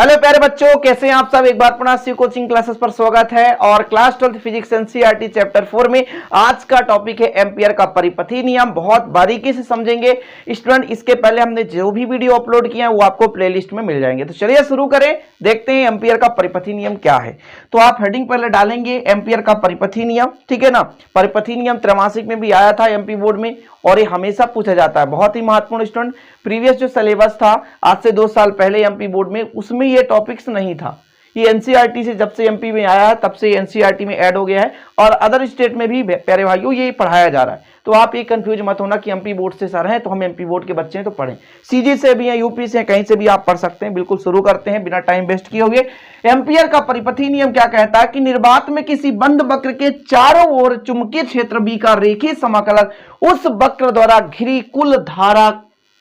Hello प्यारे बच्चों, कैसे हैं आप सब। एक बार पुनः सी कोचिंग क्लासेस पर स्वागत है। और क्लास 12 फिजिक्स एनसीईआरटी चैप्टर 4 में आज का टॉपिक है एम्पियर का परिपथी नियम। बहुत बारीकी से समझेंगे स्टूडेंट। इसके पहले हमने जो भी वीडियो अपलोड किया है वो आपको प्लेलिस्ट में मिल जाएंगे। तो चलिए शुरू करें, देखते हैं एम्पियर का परिपथी नियम क्या है। तो आप हेडिंग पहले डालेंगे एम्पियर का परिपथी नियम, ठीक है ना। परिपथी नियम त्रैमासिक में भी आया था एमपी बोर्ड में, और ये हमेशा पूछा जाता है, बहुत ही महत्वपूर्ण स्टूडेंट। प्रीवियस जो सिलेबस था आज से 2 साल पहले एमपी बोर्ड में, उसमें ये टॉपिक्स नहीं था। ये एनसीईआरटी से जब से एमपी में आया है तब से एनसीईआरटी में ऐड हो गया है, और अदर स्टेट में भी प्यारे भाइयों ये पढ़ाया जा रहा है। तो आप ये कंफ्यूज मत होना कि एमपी बोर्ड से सर हैं तो हम एमपी बोर्ड के बच्चे हैं तो पढ़ें। सीजी से भी हैं, यूपी से, कहीं से भी आप पढ़ सकते हैं। बिल्कुल शुरू करते हैं बिना टाइम वेस्ट किए हुए। एम्पियर का परिपथी नियम क्या कहता है कि निर्वात में किसी बंद वक्र के चारों ओर चुंबकीय क्षेत्र बी का रेखीय समाकलन उस वक्र द्वारा घिरी कुल धारा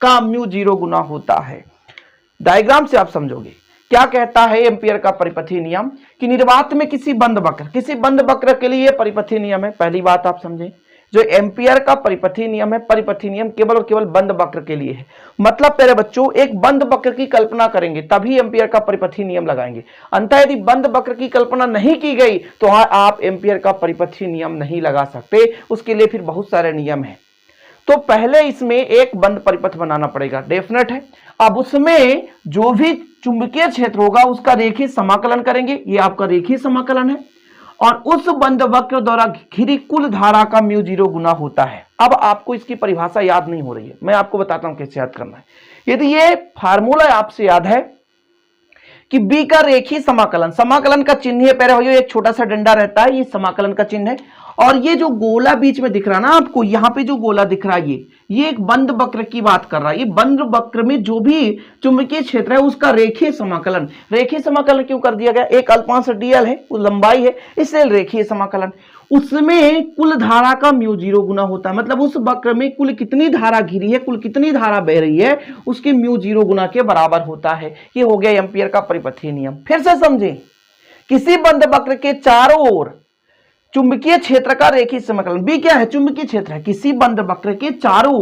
का म्यू 0 गुना होता है। डायग्राम से आप समझोगे क्या कहता है एम्पियर का परिपथी नियम कि निर्वात में किसी बंद वक्र के लिए परिपथी नियम है। पहली बात आप समझें, जो एम्पियर का परिपथी नियम है, परिपथी नियम केवल और केवल बंद वक्र के लिए है। मतलब प्यारे बच्चों, एक बंद वक्र की कल्पना करेंगे तभी एम्पियर का परिपथी नियम लगाएंगे। अंततः यदि बंद वक्र की कल्पना नहीं की गई तो आप एम्पियर का परिपथी नियम नहीं लगा सकते। उसके लिए फिर बहुत सारे नियम हैं। तो पहले इसमें एक बंद परिपथ बनाना पड़ेगा, डेफिनेट है। अब उसमें जो भी चुंबकीय क्षेत्र होगा उसका रेखीय समाकलन करेंगे। ये आपका रेखीय समाकलन है, और उस बंद वक्र द्वारा घिरी कुल धारा का म्यू 0 गुना होता है। अब आपको इसकी परिभाषा याद नहीं हो रही है, मैं आपको बताता हूं कैसे याद करना है। यदि ये फार्मूला आपसे याद है कि बी का रेखीय समाकलन, समाकलन का चिन्ह है प्यारे भाइयों, एक छोटा सा डंडा रहता है, ये समाकलन का चिन्ह है। और ये जो गोला बीच में दिख रहा है ना आपको, यहां पे जो गोला दिख रहा है ये एक बंद वक्र की बात कर रहा है। ये बंद वक्र में जो भी चुंबकीय क्षेत्र है उसका रेखीय समाकलन। रेखीय समाकलन क्यों कर दिया गया, एक अल्पांश dl है, वो लंबाई है, इसलिए रेखीय समाकलन। उसमें कुल धारा का म्यू 0 गुना होता है। मतलब उस वक्र में कुल कितनी धारा घिरी है, कुल कितनी धारा बह रही है, उसके म्यू 0 गुना के बराबर होता है। ये हो गया एम्पियर का परिपथी नियम। फिर से समझें, किसी बंद वक्र के चारों ओर चुंबकीय क्षेत्र का रेखीय समाकलन, बी क्या है, चुंबकीय क्षेत्र है। किसी बंद वक्र के चारों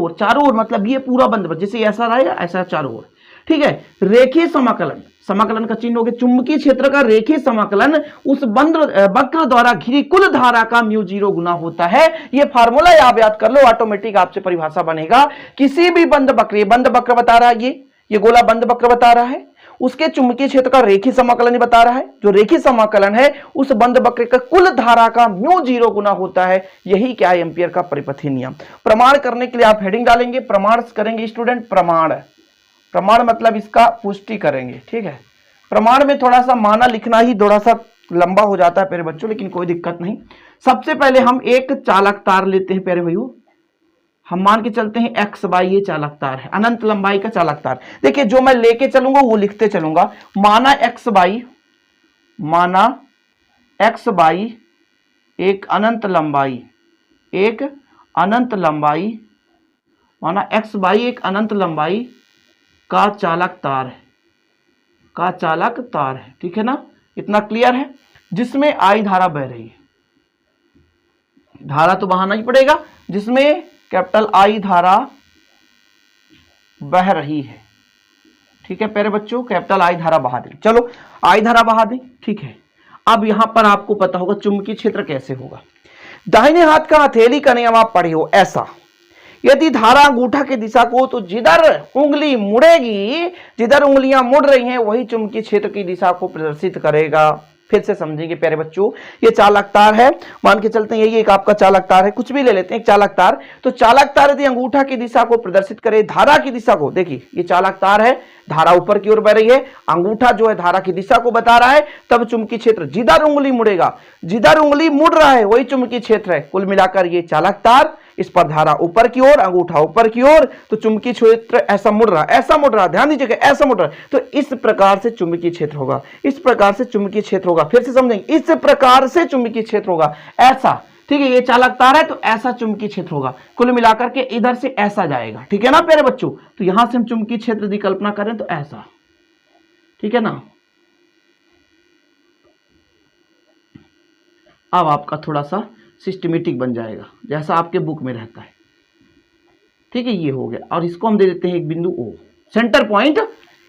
ओर मतलब ये पूरा बंद वक्र, जैसे ऐसा रहेगा ऐसा चारों ओर, ठीक है। रेखीय समाकलन, समाकलन का चिन्ह हो गया चुंबकीय क्षेत्र का रेखीय समाकलन उस बंद वक्र द्वारा घिरी कुल धारा का म्यू 0 गुना होता है। ये फार्मूला आप याद कर लो, ऑटोमेटिक आपसे परिभाषा बनेगा। किसी भी बंद वक्र, ये बंद वक्र बता रहा है, ये गोला बंद वक्र बता रहा है, उसके चुंबकीय क्षेत्र का रेखीय समाकलन ही बता रहा है। जो रेखीय समाकलन है उस बंद वक्र का कुल धारा का म्यू 0 गुना होता है। यही क्या है एम्पियर का परिपथी नियम। प्रमाण करने के लिए आप हेडिंग डालेंगे, प्रमाण करेंगे स्टूडेंट। प्रमाण मतलब इसका पुष्टि करेंगे, ठीक है। प्रमाण में थोड़ा सा माना लिखना ही थोड़ा सा लंबा हो जाता है प्यारे बच्चों, लेकिन कोई दिक्कत नहीं। सबसे पहले हम एक चालक तार लेते हैं प्यारे भाइयों। हम मान के चलते हैं x बाई ये चालक तार है, अनंत लंबाई का चालक तार। देखिए जो मैं लेके चलूंगा वो लिखते चलूंगा। माना x बाई एक अनंत लंबाई, माना x बाई एक अनंत लंबाई का चालक तार है, ठीक है ना। इतना क्लियर है, जिसमें I धारा बह रही है। धारा तो बहाना ही पड़ेगा, जिसमें कैपिटल I धारा बह रही है, ठीक है प्यारे बच्चों। कैपिटल I धारा बहा दें, चलो I धारा बहा दें, ठीक है। अब यहां पर आपको पता होगा चुंबकीय क्षेत्र कैसे होगा। दाहिने हाथ का हथेली का नियम आप पढ़े हो, ऐसा यदि धारा अंगूठा की दिशा को, तो जिधर उंगली मुड़ेगी, जिधर उंगलियां मुड़ रही हैं वही चुंबकीय क्षेत्र की दिशा को प्रदर्शित करेगा। फिर से समझेंगे प्यारे बच्चों, ये चालक तार है, मान के चलते हैं यही एक आपका चालक तार है, कुछ भी ले लेते हैं, एक चालक तार। तो चालक तार यदि अंगूठा की दिशा को प्रदर्शित करे, धारा की दिशा को, देखिए ये चालक तार है, धारा ऊपर की ओर बह रही है, अंगूठा जो है धारा की दिशा को बता रहा है, तब चुंबकीय क्षेत्र जिधर उंगली मुड़ेगा, जिधर उंगली मुड़ रहा है वही चुंबकीय क्षेत्र है। कुल मिलाकर ये चालक तार, इस पर धारा ऊपर की ओर, अंगूठा ऊपर की ओर, तो चुंबकीय क्षेत्र ऐसा मुड़ रहा, ध्यान दीजिएगा, ऐसा मुड़ रहा है। तो इस प्रकार से चुंबकीय क्षेत्र होगा, इस प्रकार से चुंबकीय क्षेत्र होगा। फिर से समझेंगे, इस प्रकार से चुंबकीय क्षेत्र होगा, ऐसा, ठीक है। ये चालक तार है तो ऐसा चुंबकीय क्षेत्र होगा। कुल मिलाकर के इधर से ऐसा जाएगा, ठीक है ना प्यारे बच्चों। तो यहां से हम चुंबकीय क्षेत्र की कल्पना करें तो ऐसा, ठीक है ना। अब आपका थोड़ा सा सिस्टमेटिक बन जाएगा जैसा आपके बुक में रहता है, ठीक है। ये हो गया, और इसको हम दे देते हैं एक बिंदु O, सेंटर पॉइंट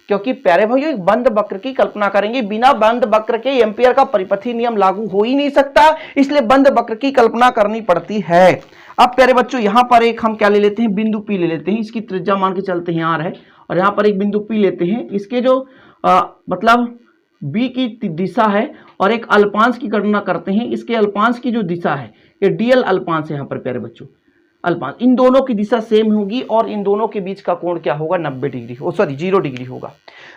क्योंकि प्यारे भाइयों एक बंद वक्र की कल्पना करेंगे, बिना बंद वक्र के एम्पियर का परिपथी नियम लागू हो ही नहीं सकता, इसलिए बंद वक्र की कल्पना करनी पड़ती है। अब प्यारे बच्चों यहां पर एक हम क्या ले लेते हैं, बिंदु P ले लेते हैं, इसकी त्रिज्या मान के चलते हैं R है, और यहां पर एक बिंदु P लेते हैं, इसके जो मतलब B की दिशा है और एक अल्पांश की गणना करते हैं, इसके अल्पांश की जो दिशा है ये DL अल्पांश है यहाँ पर प्यारे बच्चों, अल्पांश, इन दोनों की दिशा सेम होगी और इन दोनों के बीच का कोण क्या होगा, 90 डिग्री, सॉरी 0 डिग्री होगा।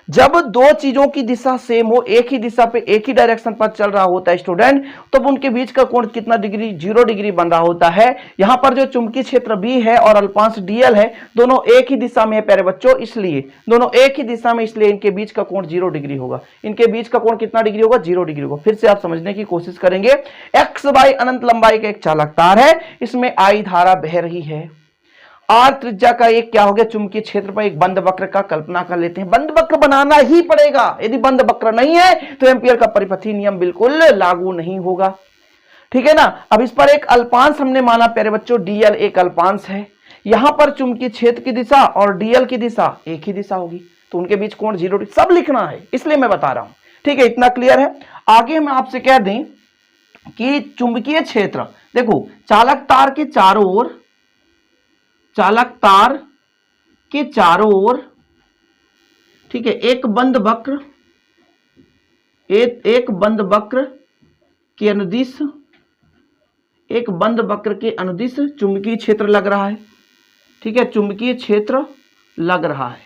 जब दो चीजों की दिशा सेम हो, एक ही दिशा पे एक ही डायरेक्शन पर चल रहा होता है स्टूडेंट, तब उनके बीच का कोण कितना डिग्री, 0 डिग्री बन रहा होता है। यहां पर जो चुंबकीय क्षेत्र B है और अल्पांश DL है, दोनों एक ही दिशा में है प्यारे बच्चों, इसलिए दोनों एक ही दिशा में, इसलिए इनके बीच का कोण 0 डिग्री होगा। इनके बीच का कोण कितना डिग्री होगा, 0 डिग्री होगा। फिर से आप समझने की कोशिश करेंगे, एक्स वाई अनंत लंबाई का एक चालक तार है, इसमें I धारा बह रही है, R त्रिज्या का एक क्या हो गया, चुंबकीय क्षेत्र पर एक बंद वक्र का कल्पना कर लेते हैं। बंद वक्र बनाना ही पड़ेगा, यदि बंद वक्र नहीं है तो एम्पियर का परिपथी नियम बिल्कुल लागू नहीं होगा, ठीक है ना। अब इस पर एक अल्पांश हमने माना प्यारे बच्चों, DL एक अल्पांश है, यहां पर चुंबकीय क्षेत्र की दिशा और DL की दिशा एक ही दिशा होगी, तो उनके बीच कोण 0 डिग्री, सब लिखना है इसलिए मैं बता रहा हूं, ठीक है, इतना क्लियर है। आगे हम आपसे कह दें कि चुंबकीय क्षेत्र, देखो चालक तार के चारों ओर, चालक तार के चारों ओर, ठीक है, एक बंद वक्र, एक बंद वक्र के अनुदिश, एक बंद वक्र के अनुदिश चुंबकीय क्षेत्र लग रहा है, ठीक है, चुंबकीय क्षेत्र लग रहा है,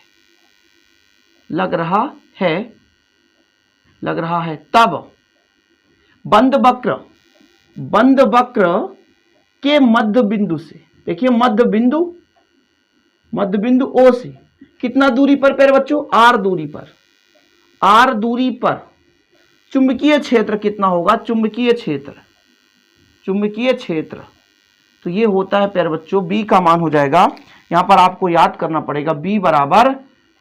लग रहा है, तब बंद वक्र के मध्य बिंदु से, देखिए मध्य बिंदु O से कितना दूरी पर प्यारे बच्चों, R दूरी पर चुंबकीय क्षेत्र कितना होगा, चुंबकीय क्षेत्र, तो ये होता है प्यारे बच्चों, B का मान हो जाएगा, यहां पर आपको याद करना पड़ेगा, B बराबर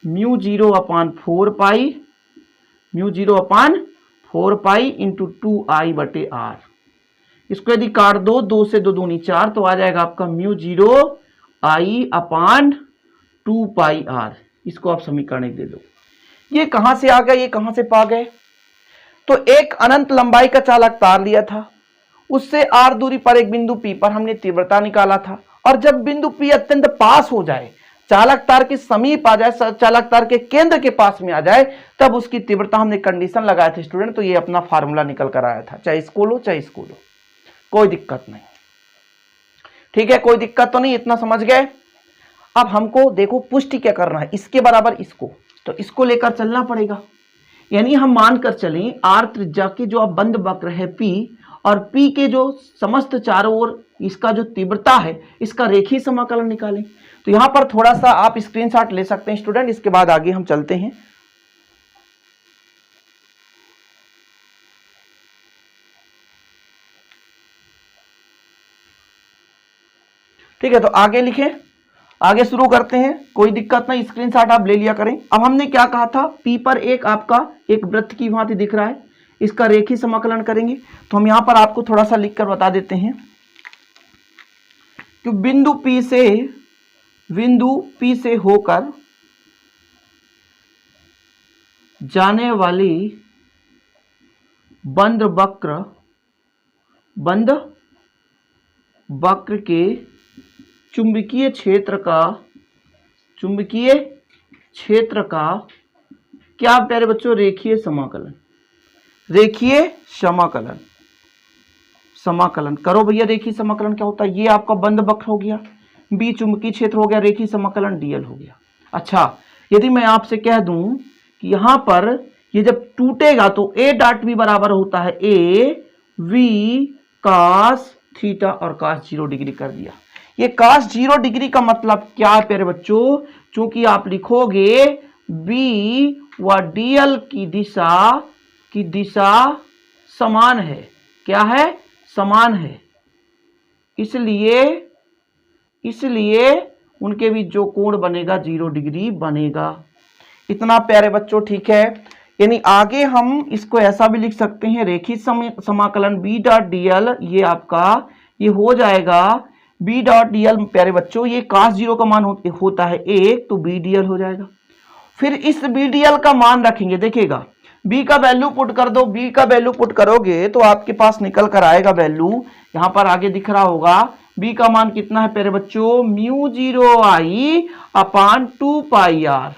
μ0/4 इंटू 2I/R। इसको यदि काट दो, 2 से 2 दूनी 4, तो आ जाएगा आपका μ0I/2πr। इसको आप समीकरण दे दो। ये कहां से आ गए, ये कहां से पा गए, तो एक अनंत लंबाई का चालक तार लिया था, उससे R दूरी पर एक बिंदु P पर हमने तीव्रता निकाला था, और जब बिंदु P अत्यंत पास हो जाए, चालक तार के समीप आ जाए, चालक तार के केंद्र के पास में आ जाए, तब उसकी तीव्रता हमने कंडीशन लगाए थे स्टूडेंट, तो ये अपना फार्मूला निकल कर आया था, चाहे स्कूल हो चाहे स्कूल हो, कोई दिक्कत नहीं, ठीक है, कोई दिक्कत तो नहीं, इतना समझ गए। अब हमको देखो पुष्टि क्या करना है, इसके बराबर इसको, तो इसको लेकर चलना पड़ेगा, यानी हम मानकर चलें R त्रिज्या के जो अब बंद वक्र है P, और P के जो समस्त चारों ओर इसका जो तीव्रता है, इसका रेखीय समाकलन निकालें। तो यहां पर थोड़ा सा आप स्क्रीनशॉट ले सकते हैं स्टूडेंट, इसके बाद आगे हम चलते हैं। ठीक है, तो आगे लिखें, आगे शुरू करते हैं, कोई दिक्कत नहीं, स्क्रीनशॉट आप ले लिया करें। अब हमने क्या कहा था, P पर एक आपका एक वृत्त की भांति दिख रहा है, इसका रेखीय समाकलन करेंगे, तो हम यहां पर आपको थोड़ा सा लिखकर बता देते हैं कि बिंदु P से होकर जाने वाली बंद वक्र के चुंबकीय क्षेत्र का क्या प्यारे बच्चों, रेखीय समाकलन करो भैया। रेखीय समाकलन क्या होता है, ये आपका बंद वक्र हो गया, B चुंबकीय क्षेत्र हो गया, रेखीय समाकलन DL हो गया। अच्छा, यदि मैं आपसे कह दूं कि यहां पर ये जब टूटेगा तो A डॉट B बराबर होता है AV cos थीटा, और cos 0 डिग्री कर दिया। ये cos 0 डिग्री का मतलब क्या है प्यारे बच्चों, चूंकि आप लिखोगे B व DL की दिशा समान है, क्या है, समान है, इसलिए उनके बीच जो कोण बनेगा 0 डिग्री बनेगा। इतना प्यारे बच्चों, ठीक है। यानी आगे हम इसको ऐसा भी लिख सकते हैं, रेखीय समाकलन B डॉट DL, ये आपका ये हो जाएगा B डॉट DL प्यारे बच्चों, ये cos 0 का मान होता है 1, तो B DL हो जाएगा। फिर इस BDL का मान रखेंगे। देखिएगा b का वैल्यू पुट कर दो, b का वैल्यू पुट करोगे तो आपके पास निकल कर आएगा वैल्यू, यहां पर आगे दिख रहा होगा b का मान कितना है प्यारे बच्चों, μ0I अपान 2πr,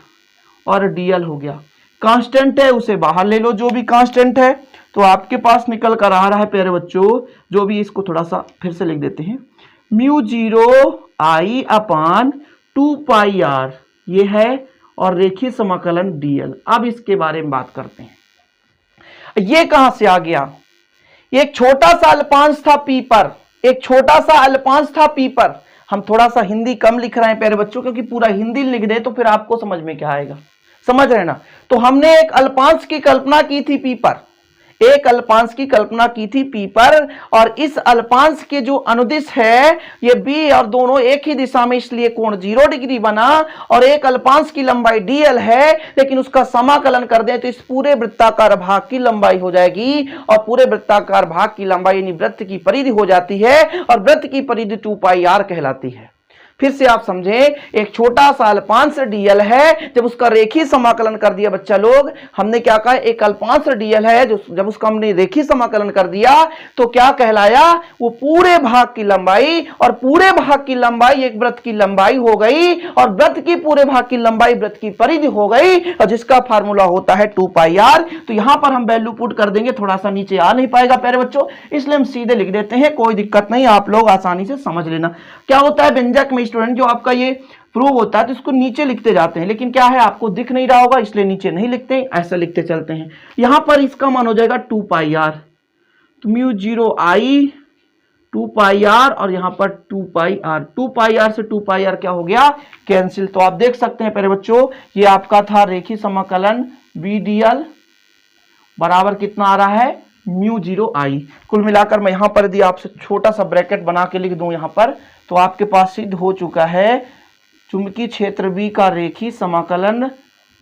और dl हो गया। कांस्टेंट है उसे बाहर ले लो, जो भी कांस्टेंट है, तो आपके पास निकल कर आ रहा है प्यारे बच्चों, जो भी, इसको थोड़ा सा फिर से लिख देते हैं, μ0I अपान 2πr ये है, और रेखीय समाकलन dl। अब इसके बारे में बात करते हैं, ये कहां से आ गया, एक छोटा सा अल्पांश था p पर, एक छोटा सा अल्पांश था p पर। हम थोड़ा सा हिंदी कम लिख रहे हैं प्यारे बच्चों, क्योंकि पूरा हिंदी लिख दे तो फिर आपको समझ में क्या आएगा, समझ रहे ना। तो हमने एक अल्पांश की कल्पना की थी p पर, एक अल्पांश की कल्पना की थी p पर, और इस अल्पांश के जो अनुदिश है ये b और दोनों एक ही दिशा में, इसलिए कोण 0 डिग्री बना, और एक अल्पांश की लंबाई dl है, लेकिन उसका समाकलन कर दें तो इस पूरे वृत्ताकार भाग की लंबाई हो जाएगी, और पूरे वृत्ताकार भाग की लंबाई यानी वृत्त की परिधि हो जाती है, और वृत्त की परिधि 2πr कहलाती है। फिर से आप समझें, एक छोटा सा अल्पांश dl है, जब उसका रेखीय समाकलन कर दिया बच्चा लोग, हमने क्या कहा, एक अल्पांश dl है, जो जब उसका हमने रेखीय समाकलन कर दिया तो क्या कहलाया, वो पूरे भाग की लंबाई, और पूरे भाग की लंबाई एक वृत्त की लंबाई हो गई, और वृत्त की पूरे भाग की लंबाई वृत्त की परिधि हो गई, और जिसका फार्मूला होता है 2πr। तो यहां पर हम वैल्यू पुट कर देंगे, थोड़ा सा नीचे आ नहीं पाएगा प्यारे बच्चों, इसलिए हम सीधे लिख देते हैं, कोई दिक्कत नहीं, आप लोग आसानी से समझ लेना। क्या होता है व्यंजक में स्टूडेंट, जो आपका ये प्रूव होता है तो इसको नीचे लिखते जाते हैं, लेकिन क्या है आपको दिख नहीं रहा होगा इसलिए नीचे नहीं लिखते, ऐसा लिखते चलते हैं। यहां पर इसका मान हो जाएगा 2πr, तो μ0I 2πr, और यहां पर 2πr, 2πr से 2πr क्या हो गया, कैंसिल। तो आप देख सकते हैं प्यारे बच्चों, ये आपका था रेखीय समाकलन BDL बराबर कितना आ रहा है, μ0I। कुल मिलाकर मैं यहां पर यदि आपसे छोटा सा ब्रैकेट बना के लिख दूं यहां पर, तो आपके पास सिद्ध हो चुका है चुंबकीय क्षेत्र B का रेखीय समाकलन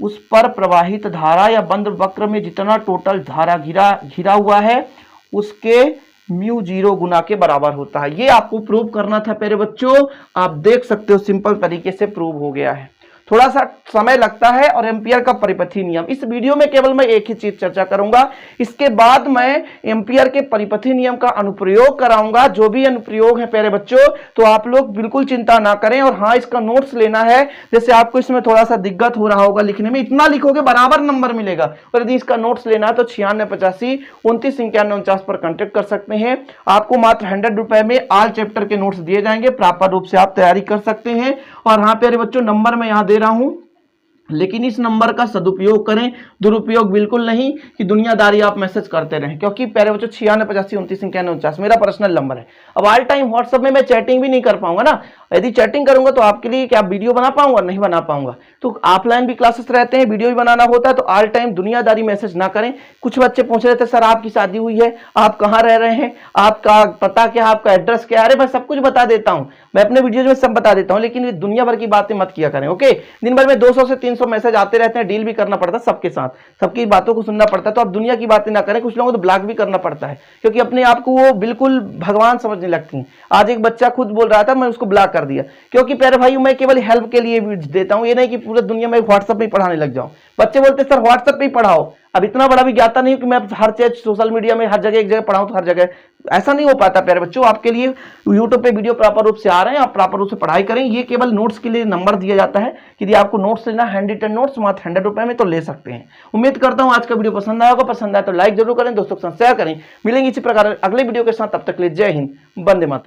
उस पर प्रवाहित धारा या बंद वक्र में जितना टोटल धारा घिरा हुआ है उसके μ0 गुना के बराबर होता है। ये आपको प्रूव करना था प्यारे बच्चों, आप देख सकते हो सिंपल तरीके से प्रूव हो गया है। थोड़ा सा समय लगता है, और एम्पियर का परिपथी नियम, इस वीडियो में केवल मैं एक ही चीज चर्चा करूंगा, इसके बाद मैं एम्पियर के परिपथी नियम का अनुप्रयोग कराऊंगा। जो भी अनुप्रयोग है प्यारे बच्चों, तो आप लोग बिल्कुल चिंता ना करें, और हाँ इसका नोट्स लेना है। जैसे आपको इसमें थोड़ा सा दिक्कत हो रहा होगा लिखने में, इतना लिखोगे बराबर नंबर मिलेगा, और यदि इसका नोट्स लेना है तो 9685 29 51 49 पर कॉन्टेक्ट कर सकते हैं। आपको मात्र 100 रुपए में ऑल चैप्टर के नोट्स दिए जाएंगे, प्रॉपर रूप से आप तैयारी कर सकते हैं। और हाँ प्यारे बच्चों, नंबर मैं यहाँ दे रहा हूं, लेकिन इस नंबर का सदुपयोग करें, दुरुपयोग बिल्कुल नहीं कि दुनियादारी आप मैसेज करते रहें, क्योंकि प्यारे बच्चों 9685 29 51 49 मेरा पर्सनल नंबर है। अब ऑल टाइम व्हाट्सएप में मैं चैटिंग भी नहीं कर पाऊंगा ना, यदि चैटिंग करूंगा तो आपके लिए क्या वीडियो बना पाऊंगा, नहीं बना पाऊंगा। तो ऑफलाइन भी क्लासेस रहते हैं, वीडियो भी बनाना होता है, तो ऑल टाइम दुनियादारी मैसेज ना करें। कुछ बच्चे पूछ रहे थे सर आपकी शादी हुई है, आप कहाँ रह रहे हैं, आपका पता क्या, आपका एड्रेस क्या, अरे मैं सब कुछ बता देता हूँ, मैं अपने वीडियोज में सब बता देता हूँ, लेकिन दुनिया भर की बातें मत किया करें। ओके, दिन भर में 200 से 300 मैसेज आते रहते हैं, डील भी करना पड़ता है सबके साथ, सबकी बातों को सुनना पड़ता है, तो आप दुनिया की बातें ना करें। कुछ लोगों को तो ब्लॉक भी करना पड़ता है, क्योंकि अपने आप को वो बिल्कुल भगवान समझने लगती हैं। आज एक बच्चा खुद बोल रहा था, मैं उसको ब्लॉक कर दिया, क्योंकि प्यारे भाई मैं केवल हेल्प के लिए देता हूं, ये नहीं कि पूरी दुनिया में व्हाट्सएप पे पढ़ाने लग जाऊं। बच्चे बोलते सर व्हाट्सएप पे ही पढ़ाओ, अब इतना बड़ा भी ज्ञाता नहीं कि मैं हर चीज सोशल मीडिया में हर जगह एक जगह पढ़ाऊं, तो हर जगह ऐसा नहीं हो पाता प्यारे बच्चों। आपके लिए यूट्यूब पे वीडियो प्रॉपर रूप से आ रहे हैं, आप प्रॉपर रूप से पढ़ाई करें। ये केवल नोट्स के लिए नंबर दिया जाता है, यदि आपको नोट्स लेना, हैंड रिटन नोट्स मात्र 100 रुपए में, तो ले सकते हैं। उम्मीद करता हूं आज का वीडियो पसंद आया होगा, पसंद आया तो लाइक जरूर करें, दोस्तों के साथ शेयर करें। मिलेंगे इसी प्रकार अगले वीडियो के साथ, तब तक के लिए जय हिंद, वंदे मातरम।